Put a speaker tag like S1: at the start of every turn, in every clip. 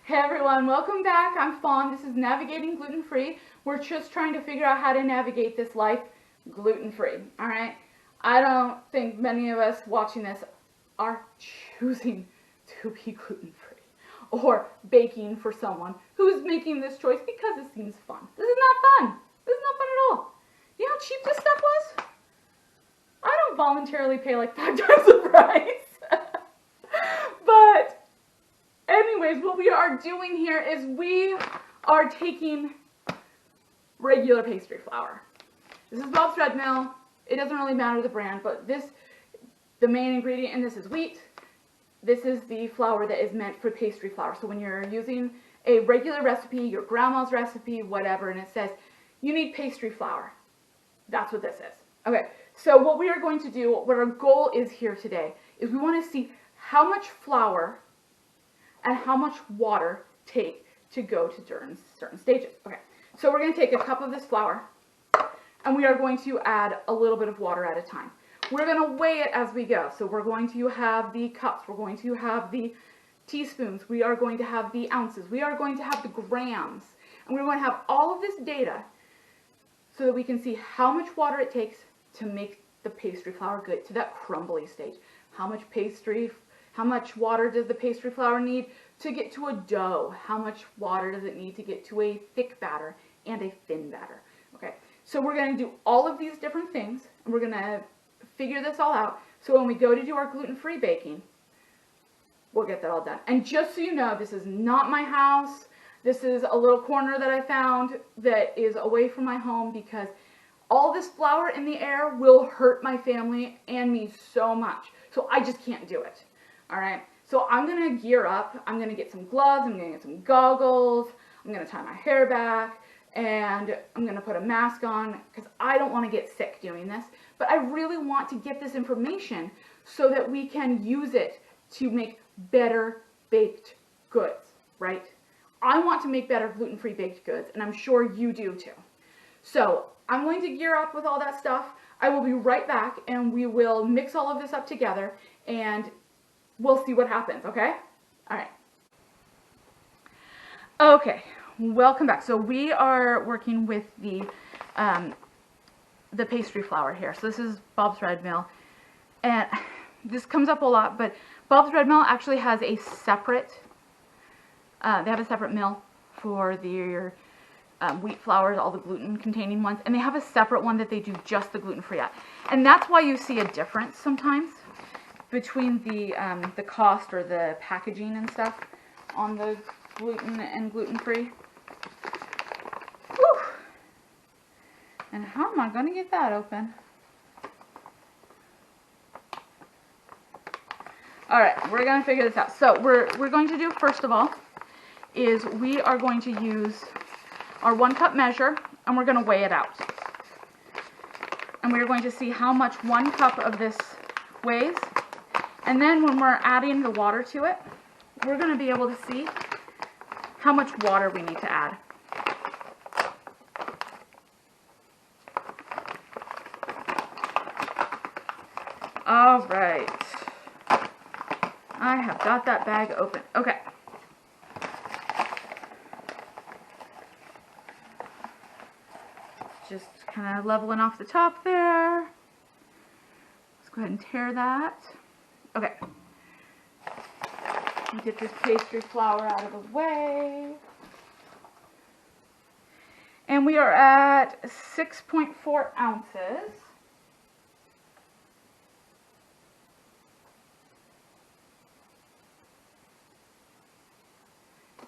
S1: Hey everyone, welcome back. I'm Fawn. This is Navigating Gluten Free. We're just trying to figure out how to navigate this life gluten free. Alright? I don't think many of us watching this are choosing to be gluten free or baking for someone who's making this choice because it seems fun. This is not fun. This is not fun at all. You know how cheap this stuff was? I don't voluntarily pay like 5 times the price. But anyways, what we are doing here is we are taking regular pastry flour. This is Bob's Red Mill. It doesn't really matter the brand, but the main ingredient in this is wheat. This is the flour that is meant for pastry flour. So when you're using a regular recipe, your grandma's recipe, whatever, and it says you need pastry flour, that's what this is. Okay, so what we are going to do, what our goal is here today, is we want to see how much flour and how much water take to go to certain stages. Okay, so we're going to take a cup of this flour and we are going to add a little bit of water at a time. We're going to weigh it as we go. So we're going to have the cups, we're going to have the teaspoons, we are going to have the ounces, we are going to have the grams, and we're going to have all of this data so that we can see how much water it takes to make the pastry flour good to that crumbly stage. How much water does the pastry flour need to get to a dough? How much water does it need to get to a thick batter and a thin batter? Okay, so we're going to do all of these different things, and we're going to figure this all out, so when we go to do our gluten-free baking, we'll get that all done. And just so you know, this is not my house. This is a little corner that I found that is away from my home because all this flour in the air will hurt my family and me so much. So I just can't do it. Alright, so I'm going to gear up. I'm going to get some gloves, I'm going to get some goggles, I'm going to tie my hair back, and I'm going to put a mask on because I don't want to get sick doing this. But I really want to get this information so that we can use it to make better baked goods, right? I want to make better gluten-free baked goods, and I'm sure you do too. So I'm going to gear up with all that stuff. I will be right back, and we will mix all of this up together, and we'll see what happens, okay? All right. Okay, welcome back. So we are working with the pastry flour here. So this is Bob's Red Mill, and this comes up a lot, but Bob's Red Mill actually has a separate, they have a separate mill for their wheat flours, all the gluten-containing ones, and they have a separate one that they do just the gluten-free at. And that's why you see a difference sometimes between the cost or the packaging and stuff on the gluten and gluten-free. Whew. And how am I going to get that open? Alright, we're going to figure this out. So we're going to do, first of all, is we are going to use our 1 cup measure, and we're going to weigh it out. And we're going to see how much 1 cup of this weighs. And then when we're adding the water to it, we're going to be able to see how much water we need to add. All right. I have got that bag open. Okay. Just kind of leveling off the top there. Let's go ahead and tear that. Okay. Get this pastry flour out of the way. And we are at 6.4 ounces.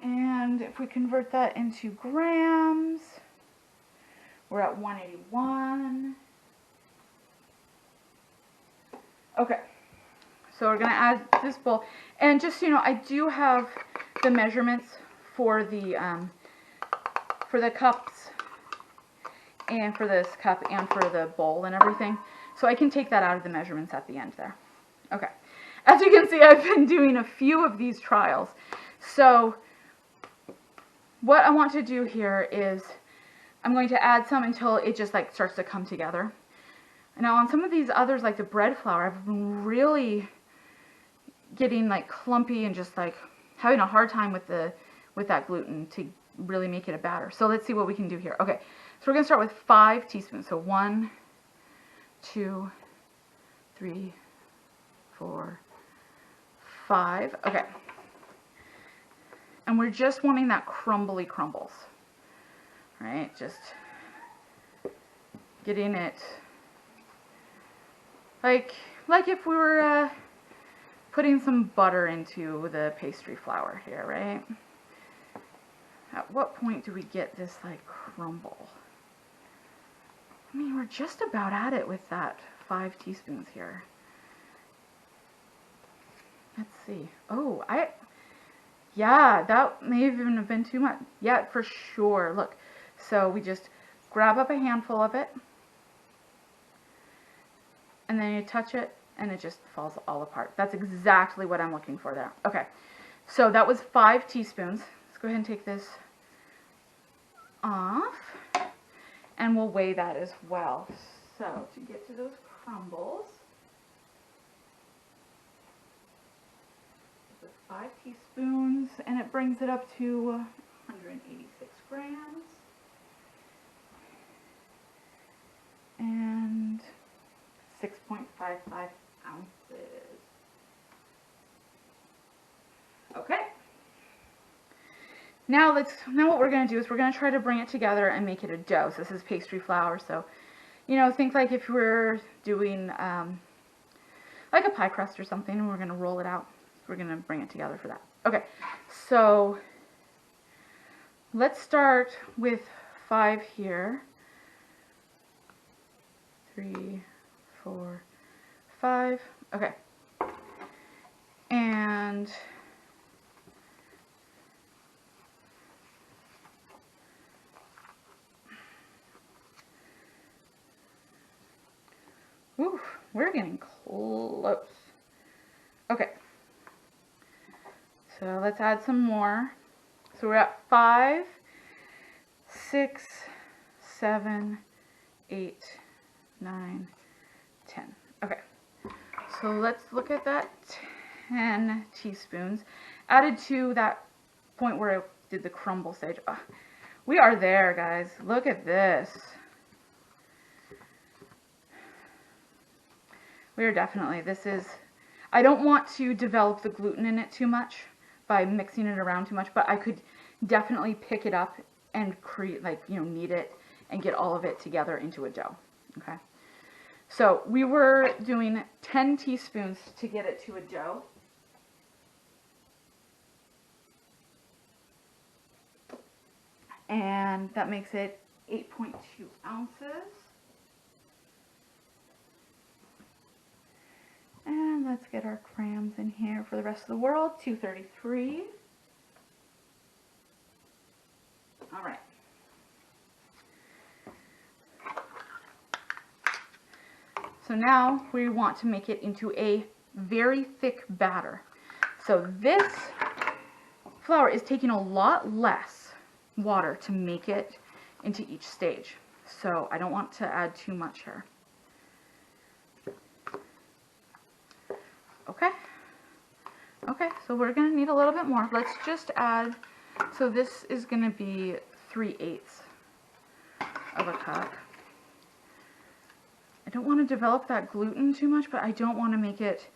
S1: And if we convert that into grams, we're at 181. Okay. So we're going to add this bowl, and just so you know, I do have the measurements for the cups, and for this cup, and for the bowl and everything. So I can take that out of the measurements at the end there. Okay. As you can see, I've been doing a few of these trials. So what I want to do here is I'm going to add some until it just like starts to come together. Now on some of these others, like the bread flour, I've been really getting like clumpy and just like having a hard time with the with that gluten to really make it a batter. So let's see what we can do here. Okay, so we're going to start with 5 teaspoons. So 1, 2, 3, 4, 5. Okay. And we're just wanting that crumbly crumbles. All right, just getting it like if we were putting some butter into the pastry flour here, right? At what point do we get this like crumble? I mean, we're just about at it with that 5 teaspoons here. Let's see. Oh, yeah, that may even have been too much. Yeah, for sure. Look, so we just grab up a handful of it, and then you touch it, and it just falls all apart. That's exactly what I'm looking for there. Okay, so that was 5 teaspoons. Let's go ahead and take this off, and we'll weigh that as well. So to get to those crumbles, with 5 teaspoons, and it brings it up to 186 grams. And 6.55 ounces. Okay. Now what we're going to do is we're going to try to bring it together and make it a dough. So this is pastry flour. So, you know, think like if we're doing like a pie crust or something, and we're going to roll it out. We're going to bring it together for that. Okay. So let's start with 5 here. 3, 4, 5. Okay. And oof, we're getting close. Okay. So let's add some more. So we're at 5, 6, 7, 8, 9, 10. Okay, so let's look at that 10 teaspoons added to that point where I did the crumble stage. Oh, we are there, guys. Look at this. We are definitely, I don't want to develop the gluten in it too much by mixing it around too much, but I could definitely pick it up and create, like, you know, knead it and get all of it together into a dough. Okay. So we were doing 10 teaspoons to get it to a dough. And that makes it 8.2 ounces. And let's get our grams in here for the rest of the world. 233. All right. So now we want to make it into a very thick batter. So this flour is taking a lot less water to make it into each stage. So I don't want to add too much here. Okay. Okay, so we're going to need a little bit more. Let's just add, so this is going to be 3/8 of a cup. I don't want to develop that gluten too much, but I don't want to make it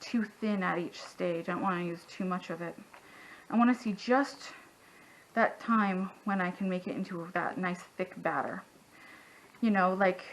S1: too thin at each stage. I don't want to use too much of it. I want to see just that time when I can make it into that nice thick batter. You know, like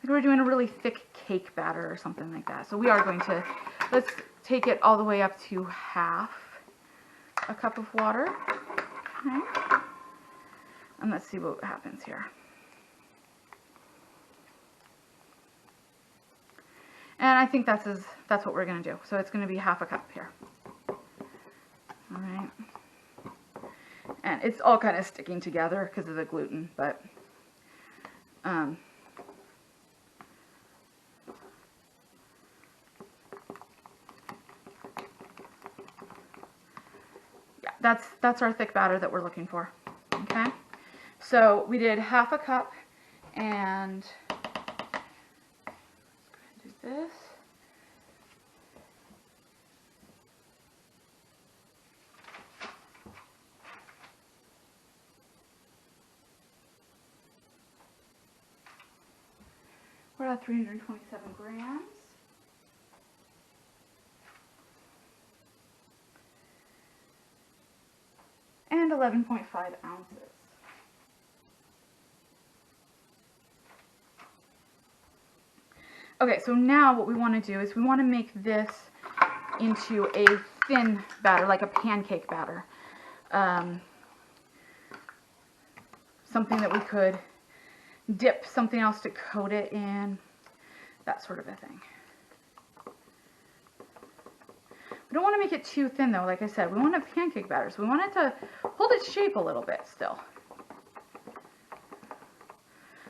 S1: we're doing a really thick cake batter or something like that. So we are going to, let's take it all the way up to half a cup of water. Okay. And let's see what happens here. And I think that's what we're going to do. So it's going to be half a cup here. All right. And it's all kind of sticking together because of the gluten, but yeah, that's our thick batter that we're looking for. Okay. So we did half a cup, and let's go ahead and do this. We're at 327 grams. And 11.5 ounces. Okay, so now what we want to do is we want to make this into a thin batter, like a pancake batter. Something that we could dip something else to coat it in, that sort of a thing. We don't want to make it too thin though, like I said. We want a pancake batter, so we want it to hold its shape a little bit still.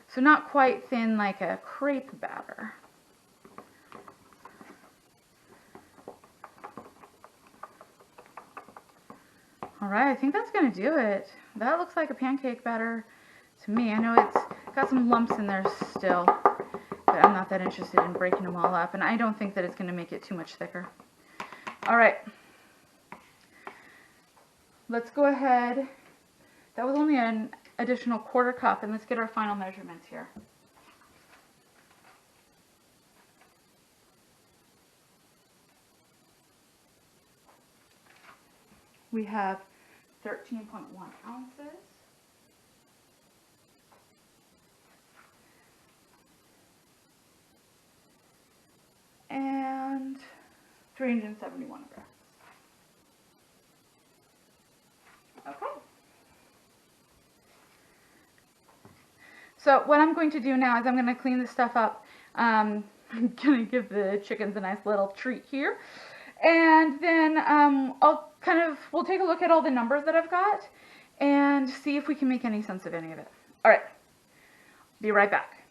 S1: So not quite thin like a crepe batter. Alright, I think that's going to do it. That looks like a pancake batter to me. I know it's got some lumps in there still, but I'm not that interested in breaking them all up, and I don't think that it's going to make it too much thicker. Alright, let's go ahead. That was only an additional 1/4 cup, and let's get our final measurements here. We have 13.1 ounces. And 371 grams. Okay. So what I'm going to do now is I'm going to clean this stuff up. I'm going to give the chickens a nice little treat here. And then we'll take a look at all the numbers that I've got and see if we can make any sense of any of it. All right. Be right back.